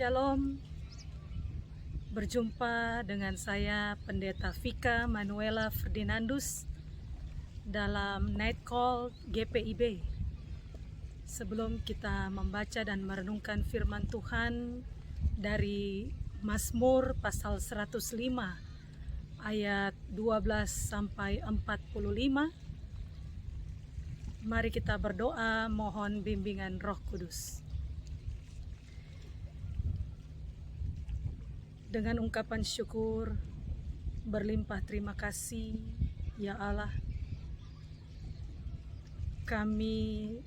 Shalom, berjumpa dengan saya Pendeta Vika Manuela Ferdinandus dalam Night Call GPIB. Sebelum kita membaca dan merenungkan firman Tuhan dari Mazmur pasal 105 ayat 12 sampai 45, mari kita berdoa mohon bimbingan Roh Kudus. Dengan ungkapan syukur, berlimpah terima kasih, ya Allah. Kami,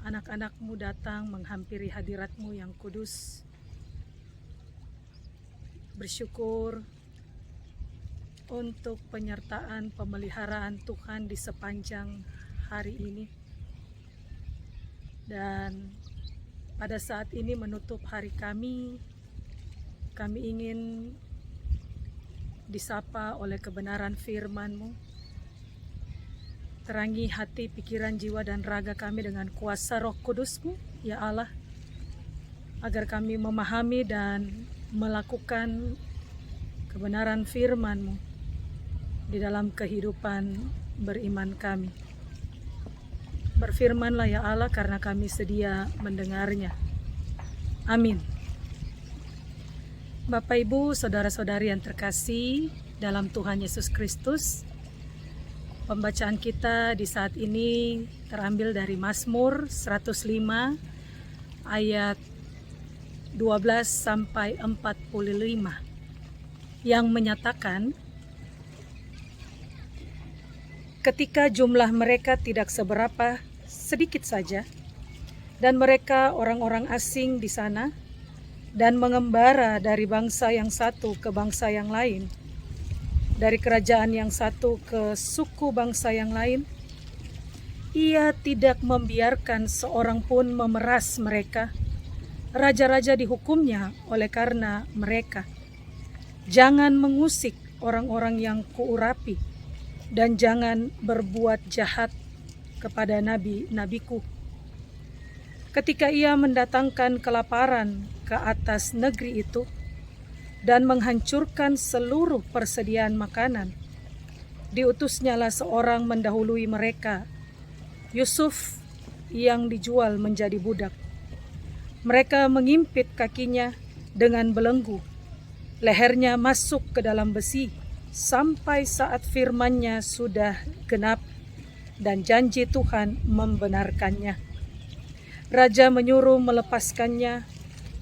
anak-anak-Mu datang menghampiri hadirat-Mu yang kudus. Bersyukur untuk penyertaan pemeliharaan Tuhan di sepanjang hari ini. Dan pada saat ini menutup hari kami ingin disapa oleh kebenaran firman-Mu. Terangi hati, pikiran, jiwa, dan raga kami dengan kuasa Roh Kudus-Mu, ya Allah, agar kami memahami dan melakukan kebenaran firman-Mu di dalam kehidupan beriman kami. Berfirmanlah ya Allah, karena kami sedia mendengarnya. Amin. Bapak, Ibu, saudara-saudari yang terkasih dalam Tuhan Yesus Kristus, pembacaan kita di saat ini terambil dari Mazmur 105 ayat 12 sampai 45 yang menyatakan, ketika jumlah mereka tidak seberapa, sedikit saja, dan mereka orang-orang asing di sana, dan mengembara dari bangsa yang satu ke bangsa yang lain, dari kerajaan yang satu ke suku bangsa yang lain. Ia tidak membiarkan seorang pun memeras mereka. Raja-raja dihukumnya oleh karena mereka. Jangan mengusik orang-orang yang kuurapi, dan jangan berbuat jahat kepada nabi-nabiku. Ketika ia mendatangkan kelaparan ke atas negeri itu dan menghancurkan seluruh persediaan makanan, diutusnyalah seorang mendahului mereka, Yusuf yang dijual menjadi budak. Mereka mengimpit kakinya dengan belenggu, lehernya masuk ke dalam besi, sampai saat firman-Nya sudah genap dan janji Tuhan membenarkannya. Raja menyuruh melepaskannya,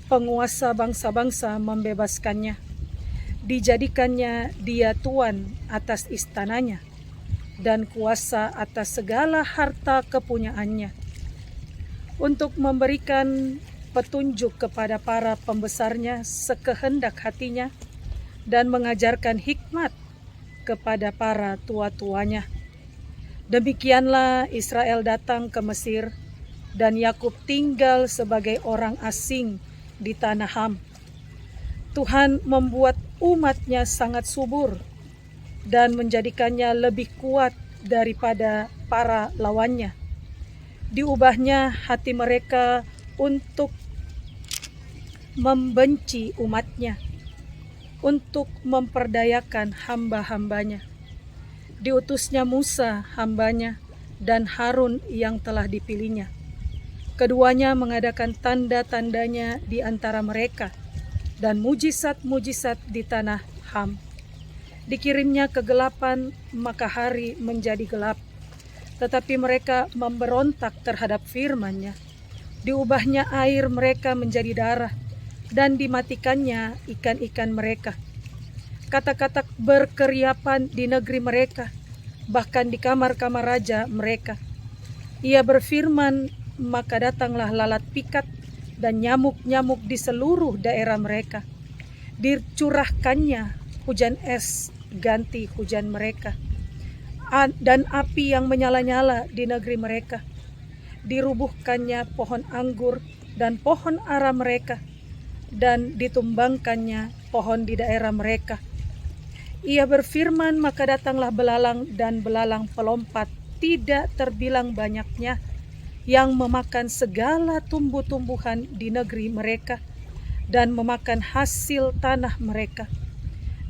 penguasa bangsa-bangsa membebaskannya. Dijadikannya dia tuan atas istananya dan kuasa atas segala harta kepunyaannya, untuk memberikan petunjuk kepada para pembesarnya sekehendak hatinya dan mengajarkan hikmat kepada para tua-tuanya. Demikianlah Israel datang ke Mesir, dan Yakub tinggal sebagai orang asing di tanah Ham. Tuhan membuat umat-Nya sangat subur dan menjadikannya lebih kuat daripada para lawannya. Diubahnya hati mereka untuk membenci umat-Nya, untuk memperdayakan hamba-hambanya. Diutusnya Musa hambanya dan Harun yang telah dipilihnya. Keduanya mengadakan tanda-tandanya di antara mereka dan mujizat-mujizat di tanah Ham. Dikirimnya kegelapan, maka hari menjadi gelap. Tetapi mereka memberontak terhadap firman-Nya. Diubahnya air mereka menjadi darah, dan dimatikannya ikan-ikan mereka. Kata-kata berkeriapan di negeri mereka, bahkan di kamar-kamar raja mereka. Ia berfirman, maka datanglah lalat pikat dan nyamuk-nyamuk di seluruh daerah mereka. Dicurahkannya hujan es ganti hujan mereka, dan api yang menyala-nyala di negeri mereka. Dirubuhkannya pohon anggur dan pohon ara mereka, dan ditumbangkannya pohon di daerah mereka. Ia berfirman, maka datanglah belalang dan belalang pelompat, tidak terbilang banyaknya, yang memakan segala tumbuh-tumbuhan di negeri mereka, dan memakan hasil tanah mereka.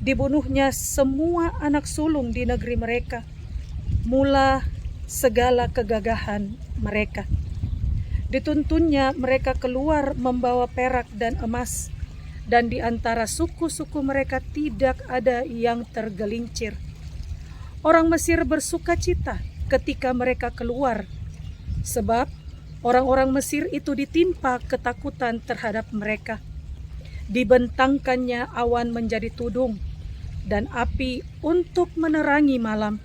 Dibunuhnya semua anak sulung di negeri mereka, mula segala kegagahan mereka. Dituntunnya mereka keluar membawa perak dan emas, dan di antara suku-suku mereka tidak ada yang tergelincir. Orang Mesir bersuka cita ketika mereka keluar, sebab orang-orang Mesir itu ditimpa ketakutan terhadap mereka. Dibentangkannya awan menjadi tudung dan api untuk menerangi malam.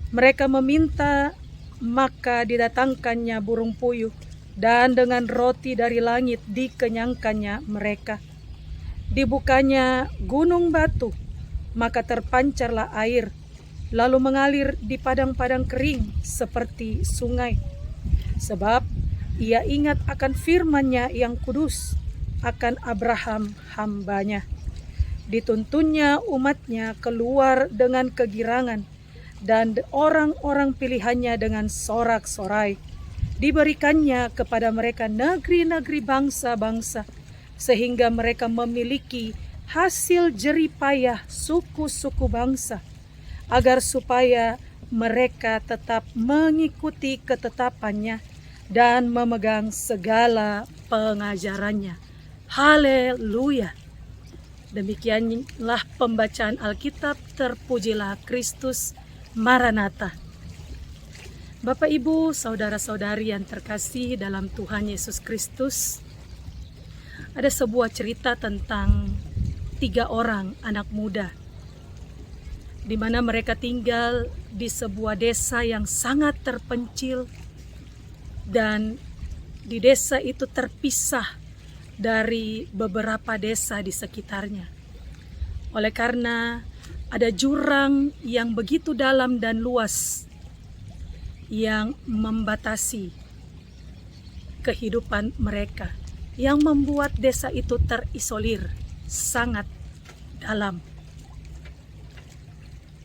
Mereka meminta, maka didatangkannya burung puyuh, dan dengan roti dari langit dikenyangkannya mereka. Dibukanya gunung batu, maka terpancarlah air, lalu mengalir di padang-padang kering seperti sungai. Sebab ia ingat akan firman-Nya yang kudus, akan Abraham hambanya. Dituntunnya umat-Nya keluar dengan kegirangan, dan orang-orang pilihannya dengan sorak-sorai. Diberikannya kepada mereka negeri-negeri bangsa-bangsa, sehingga mereka memiliki hasil jerih payah suku-suku bangsa, agar supaya mereka tetap mengikuti ketetapannya dan memegang segala pengajarannya. Haleluya! Demikianlah pembacaan Alkitab. Terpujilah Kristus. Maranatha. Bapak, Ibu, saudara-saudari yang terkasih dalam Tuhan Yesus Kristus, ada sebuah cerita tentang 3 orang anak muda, di mana mereka tinggal di sebuah desa yang sangat terpencil, dan di desa itu terpisah dari beberapa desa di sekitarnya. Oleh karena ada jurang yang begitu dalam dan luas yang membatasi kehidupan mereka, yang membuat desa itu terisolir sangat dalam.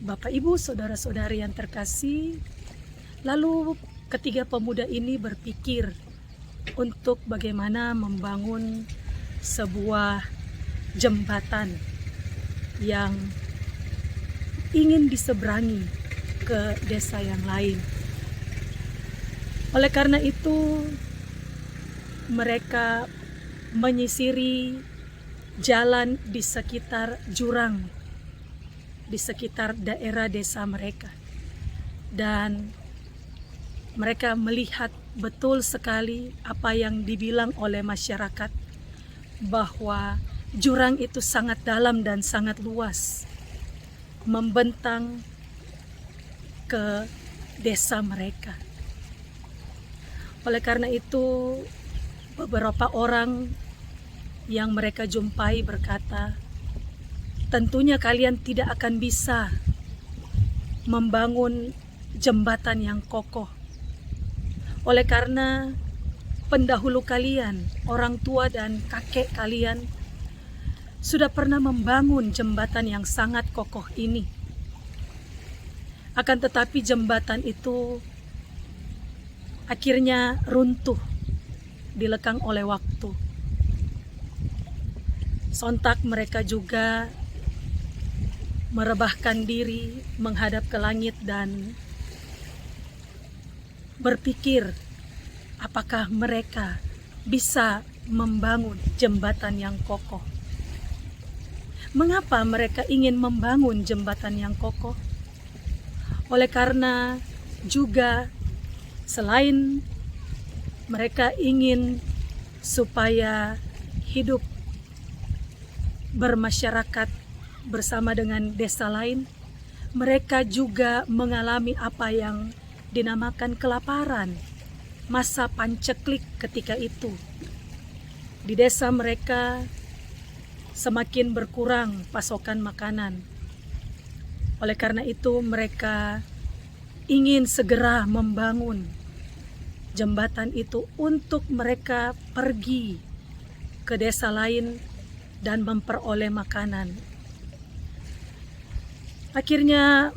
Bapak, Ibu, saudara-saudari yang terkasih, lalu ketiga pemuda ini berpikir untuk bagaimana membangun sebuah jembatan yang ingin diseberangi ke desa yang lain. Oleh karena itu, mereka menyisiri jalan di sekitar jurang, di sekitar daerah desa mereka. Dan mereka melihat betul sekali apa yang dibilang oleh masyarakat, bahwa jurang itu sangat dalam dan sangat luas, membentang ke desa mereka. Oleh karena itu, beberapa orang yang mereka jumpai berkata, tentunya kalian tidak akan bisa membangun jembatan yang kokoh. Oleh karena pendahulu kalian, orang tua dan kakek kalian, sudah pernah membangun jembatan yang sangat kokoh ini. Akan tetapi jembatan itu akhirnya runtuh, dilekang oleh waktu. Sontak mereka juga merebahkan diri menghadap ke langit dan berpikir apakah mereka bisa membangun jembatan yang kokoh. Mengapa mereka ingin membangun jembatan yang kokoh? Oleh karena juga selain mereka ingin supaya hidup bermasyarakat bersama dengan desa lain, mereka juga mengalami apa yang dinamakan kelaparan, masa panceklik ketika itu. Di desa mereka semakin berkurang pasokan makanan. Oleh karena itu mereka ingin segera membangun jembatan itu untuk mereka pergi ke desa lain dan memperoleh makanan. Akhirnya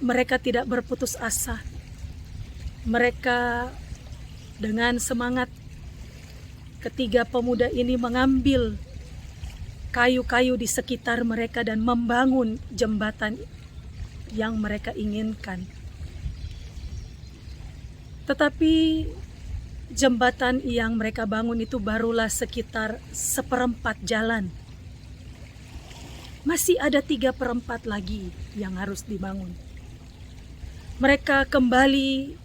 mereka tidak berputus asa. Mereka dengan semangat, ketiga pemuda ini mengambil kayu-kayu di sekitar mereka dan membangun jembatan yang mereka inginkan. Tetapi jembatan yang mereka bangun itu barulah sekitar 1/4 jalan. Masih ada 3/4 lagi yang harus dibangun. Mereka kembali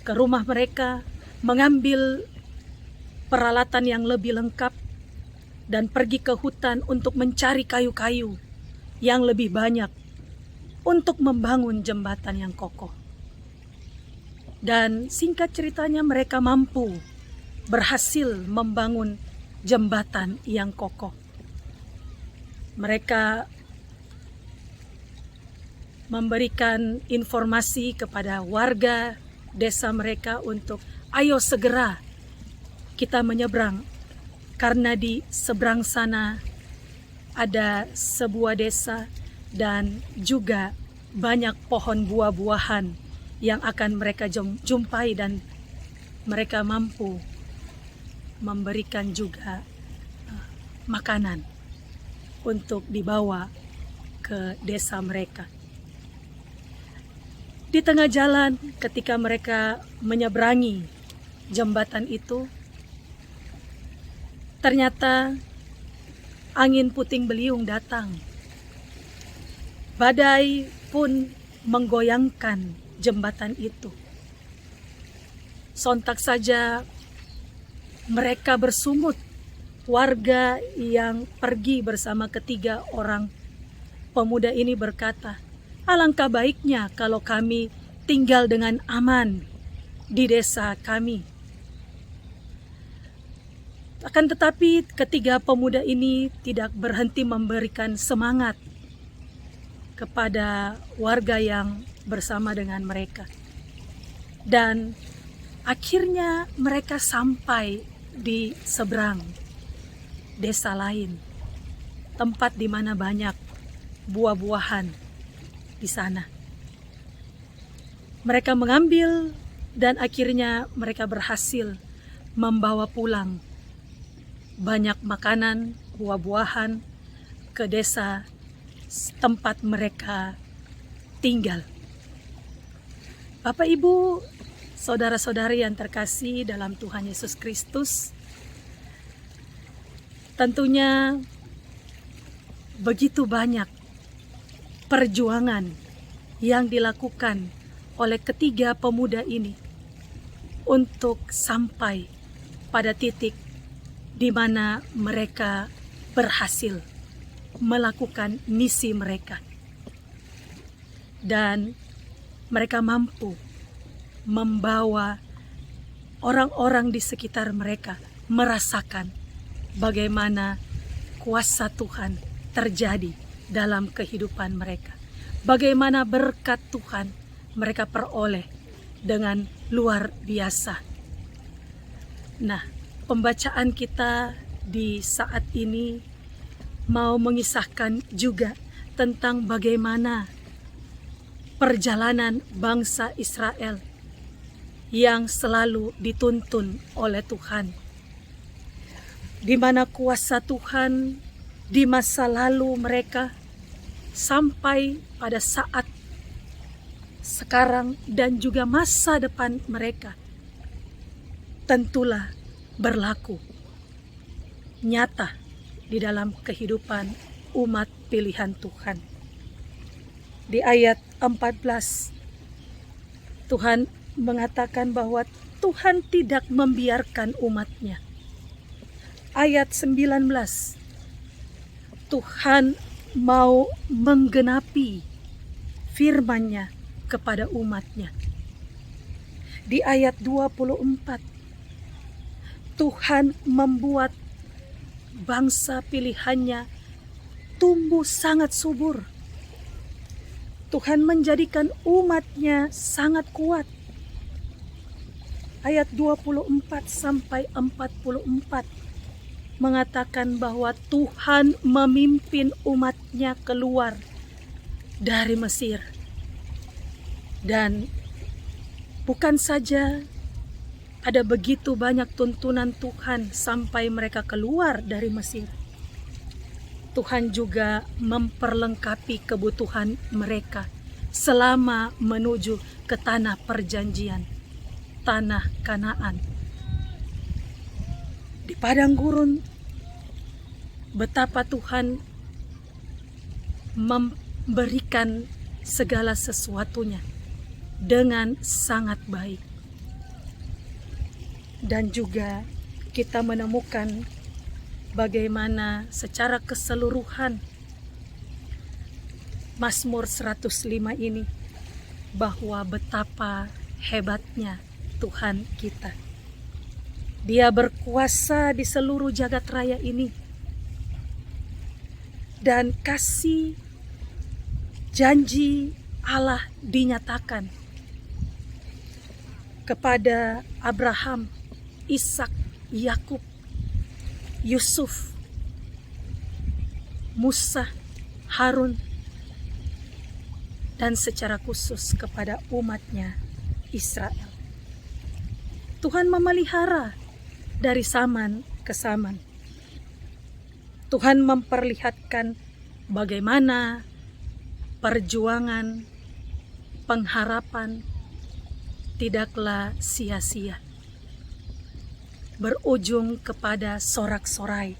ke rumah mereka, mengambil peralatan yang lebih lengkap, dan pergi ke hutan untuk mencari kayu-kayu yang lebih banyak untuk membangun jembatan yang kokoh. Dan singkat ceritanya mereka mampu berhasil membangun jembatan yang kokoh. Mereka memberikan informasi kepada warga desa mereka untuk ayo segera kita menyeberang, karena di seberang sana ada sebuah desa dan juga banyak pohon buah-buahan yang akan mereka jumpai, dan mereka mampu memberikan juga makanan untuk dibawa ke desa mereka. Di tengah jalan ketika mereka menyeberangi jembatan itu, ternyata angin puting beliung datang. Badai pun menggoyangkan jembatan itu. Sontak saja mereka bersungut. Warga yang pergi bersama ketiga orang pemuda ini berkata, alangkah baiknya kalau kami tinggal dengan aman di desa kami. Akan tetapi ketiga pemuda ini tidak berhenti memberikan semangat kepada warga yang bersama dengan mereka. Dan akhirnya mereka sampai di seberang desa lain, tempat di mana banyak buah-buahan di sana. Mereka mengambil dan akhirnya mereka berhasil membawa pulang banyak makanan, buah-buahan ke desa tempat mereka tinggal. Bapak, Ibu, saudara-saudari yang terkasih dalam Tuhan Yesus Kristus, tentunya begitu banyak perjuangan yang dilakukan oleh ketiga pemuda ini untuk sampai pada titik di mana mereka berhasil melakukan misi mereka. Dan mereka mampu membawa orang-orang di sekitar mereka merasakan bagaimana kuasa Tuhan terjadi dalam kehidupan mereka. Bagaimana berkat Tuhan mereka peroleh dengan luar biasa. Nah, pembacaan kita di saat ini mau mengisahkan juga tentang bagaimana perjalanan bangsa Israel yang selalu dituntun oleh Tuhan, di mana kuasa Tuhan di masa lalu mereka sampai pada saat sekarang dan juga masa depan mereka tentulah berlaku nyata di dalam kehidupan umat pilihan Tuhan. Di ayat 14 Tuhan mengatakan bahwa Tuhan tidak membiarkan umatnya. Ayat 19 Tuhan mau menggenapi firman-Nya kepada umatnya. Di ayat 24 Tuhan membuat bangsa pilihannya tumbuh sangat subur. Tuhan menjadikan umatnya sangat kuat. Ayat 24 sampai 44 mengatakan bahwa Tuhan memimpin umatnya keluar dari Mesir. Dan bukan saja ada begitu banyak tuntunan Tuhan sampai mereka keluar dari Mesir, Tuhan juga memperlengkapi kebutuhan mereka selama menuju ke tanah perjanjian, tanah Kanaan. Di padang gurun, betapa Tuhan memberikan segala sesuatunya dengan sangat baik. Dan juga kita menemukan bagaimana secara keseluruhan Mazmur 105 ini, bahwa betapa hebatnya Tuhan kita. Dia berkuasa di seluruh jagat raya ini. Dan kasih janji Allah dinyatakan kepada Abraham, Ishak, Yakub, Yusuf, Musa, Harun, dan secara khusus kepada umatnya Israel. Tuhan memelihara dari zaman ke zaman. Tuhan memperlihatkan bagaimana perjuangan, pengharapan tidaklah sia-sia, berujung kepada sorak-sorai,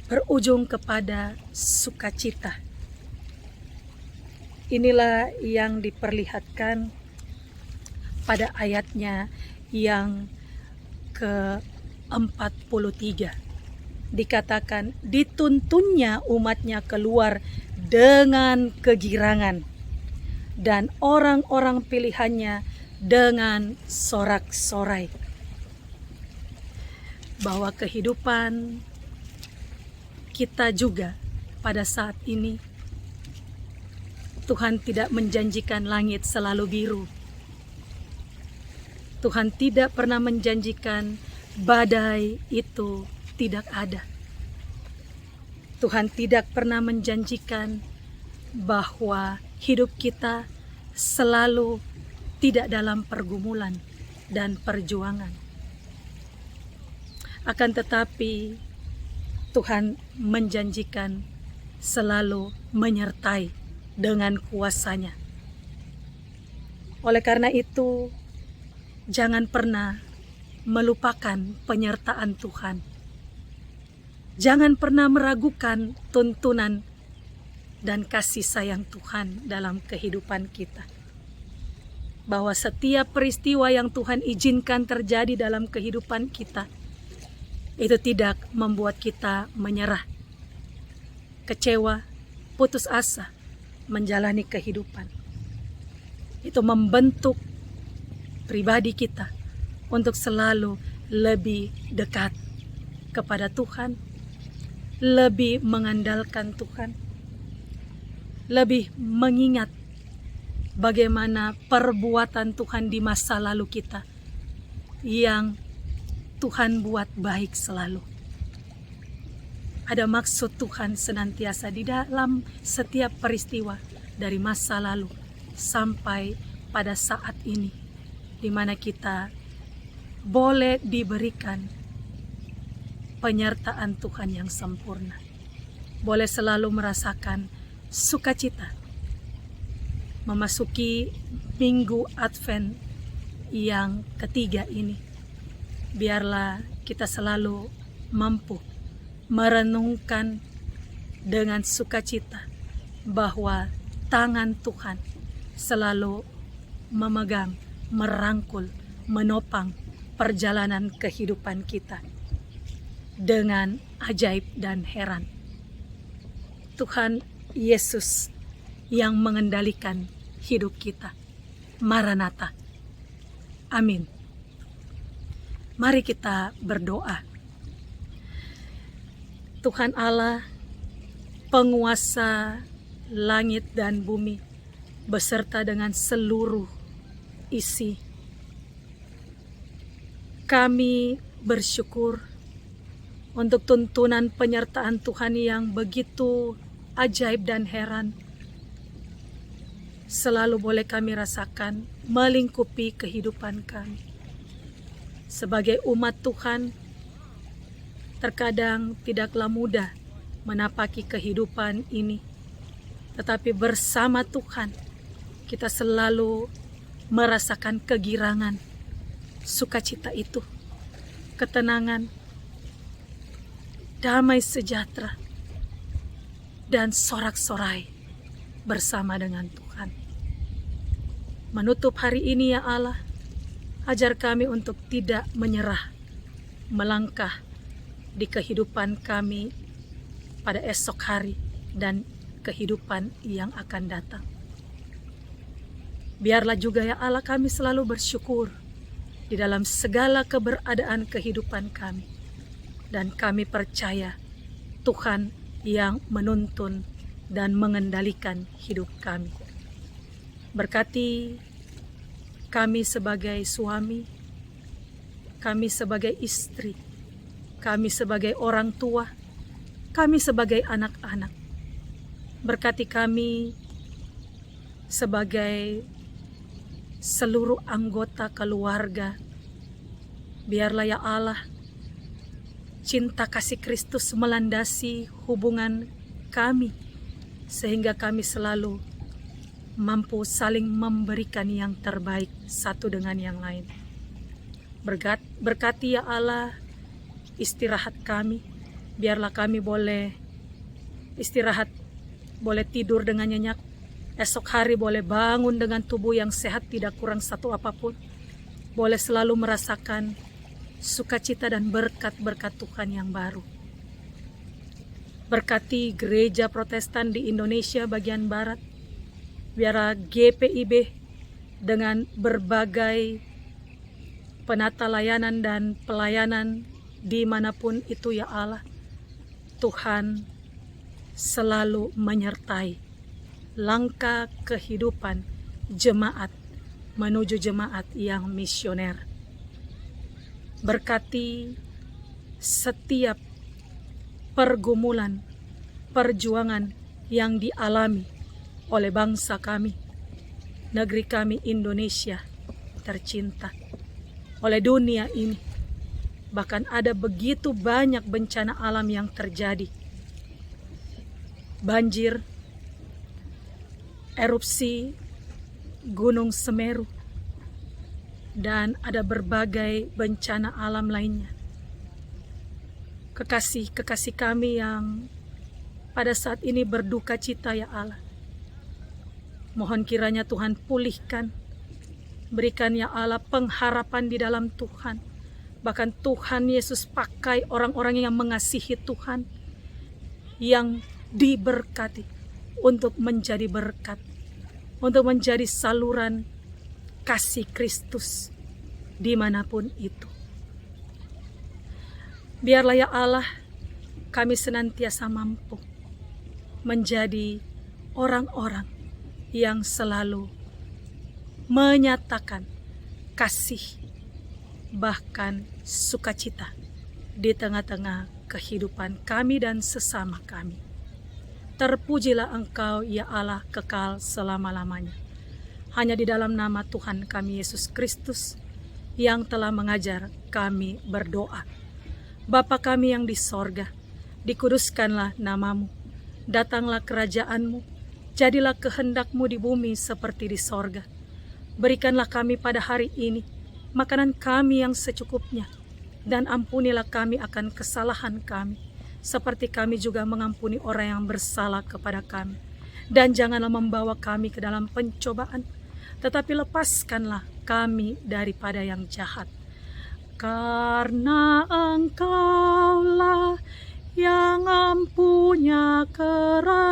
berujung kepada sukacita. Inilah yang diperlihatkan pada ayatnya yang ke-43. Dikatakan, dituntunnya umatnya keluar dengan kegirangan, dan orang-orang pilihannya dengan sorak-sorai. Bahwa kehidupan kita juga pada saat ini, Tuhan tidak menjanjikan langit selalu biru. Tuhan tidak pernah menjanjikan badai itu tidak ada. Tuhan tidak pernah menjanjikan bahwa hidup kita selalu tidak dalam pergumulan dan perjuangan. Akan tetapi Tuhan menjanjikan selalu menyertai dengan kuasa-Nya. Oleh karena itu, jangan pernah melupakan penyertaan Tuhan. Jangan pernah meragukan tuntunan dan kasih sayang Tuhan dalam kehidupan kita. Bahwa setiap peristiwa yang Tuhan izinkan terjadi dalam kehidupan kita, itu tidak membuat kita menyerah, kecewa, putus asa menjalani kehidupan. Itu membentuk pribadi kita untuk selalu lebih dekat kepada Tuhan, lebih mengandalkan Tuhan, lebih mengingat bagaimana perbuatan Tuhan di masa lalu kita yang Tuhan buat baik selalu. Ada maksud Tuhan senantiasa di dalam setiap peristiwa dari masa lalu sampai pada saat ini, di mana kita boleh diberikan penyertaan Tuhan yang sempurna. Boleh selalu merasakan sukacita memasuki minggu Advent yang ketiga ini. Biarlah kita selalu mampu merenungkan dengan sukacita bahwa tangan Tuhan selalu memegang, merangkul, menopang perjalanan kehidupan kita dengan ajaib dan heran. Tuhan Yesus yang mengendalikan hidup kita. Maranatha. Amin. Mari kita berdoa. Tuhan Allah, penguasa langit dan bumi, beserta dengan seluruh isi. Kami bersyukur untuk tuntunan penyertaan Tuhan yang begitu ajaib dan heran. Selalu boleh kami rasakan melingkupi kehidupan kami. Sebagai umat Tuhan, terkadang tidaklah mudah menapaki kehidupan ini. Tetapi bersama Tuhan, kita selalu merasakan kegirangan, sukacita itu, ketenangan, damai sejahtera, dan sorak-sorai bersama dengan Tuhan. Menutup hari ini ya Allah, ajar kami untuk tidak menyerah, melangkah di kehidupan kami pada esok hari dan kehidupan yang akan datang. Biarlah juga ya Allah kami selalu bersyukur di dalam segala keberadaan kehidupan kami. Dan kami percaya Tuhan yang menuntun dan mengendalikan hidup kami. Berkati kami sebagai suami, kami sebagai istri, kami sebagai orang tua, kami sebagai anak-anak. Berkati kami sebagai seluruh anggota keluarga. Biarlah ya Allah, cinta kasih Kristus melandasi hubungan kami, sehingga kami selalu mampu saling memberikan yang terbaik satu dengan yang lain. Berkati ya Allah istirahat kami, biarlah kami boleh istirahat, boleh tidur dengan nyenyak, esok hari boleh bangun dengan tubuh yang sehat, tidak kurang satu apapun, boleh selalu merasakan sukacita dan berkat-berkat Tuhan yang baru. Berkati gereja Protestan di Indonesia bagian Barat, biarlah GPIB dengan berbagai penata layanan dan pelayanan dimanapun itu ya Allah, Tuhan selalu menyertai langkah kehidupan jemaat menuju jemaat yang misioner. Berkati setiap pergumulan, perjuangan yang dialami oleh bangsa kami, negeri kami Indonesia tercinta, oleh dunia ini. Bahkan ada begitu banyak bencana alam yang terjadi. Banjir, erupsi Gunung Semeru, dan ada berbagai bencana alam lainnya. Kekasih-kekasih kami yang pada saat ini berduka cita ya Allah, mohon kiranya Tuhan pulihkan, berikan ya Allah pengharapan di dalam Tuhan. Bahkan Tuhan Yesus pakai orang-orang yang mengasihi Tuhan, yang diberkati untuk menjadi berkat, untuk menjadi saluran kasih Kristus dimanapun itu. Biarlah ya Allah kami senantiasa mampu menjadi orang-orang yang selalu menyatakan kasih, bahkan sukacita di tengah-tengah kehidupan kami dan sesama kami. Terpujilah Engkau ya Allah kekal selama-lamanya. Hanya di dalam nama Tuhan kami Yesus Kristus yang telah mengajar kami berdoa. Bapa kami yang di sorga, dikuduskanlah namamu, datanglah kerajaanmu, jadilah kehendak-Mu di bumi seperti di sorga. Berikanlah kami pada hari ini makanan kami yang secukupnya, dan ampunilah kami akan kesalahan kami, seperti kami juga mengampuni orang yang bersalah kepada kami. Dan janganlah membawa kami ke dalam pencobaan, tetapi lepaskanlah kami daripada yang jahat. Karena Engkaulah yang empunya kerajaan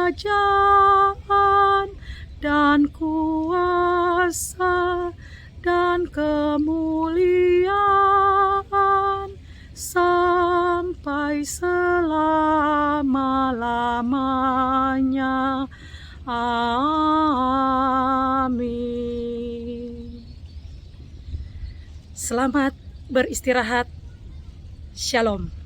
dan kuasa dan kemuliaan sampai selama-lamanya. Amin. Selamat beristirahat. Shalom.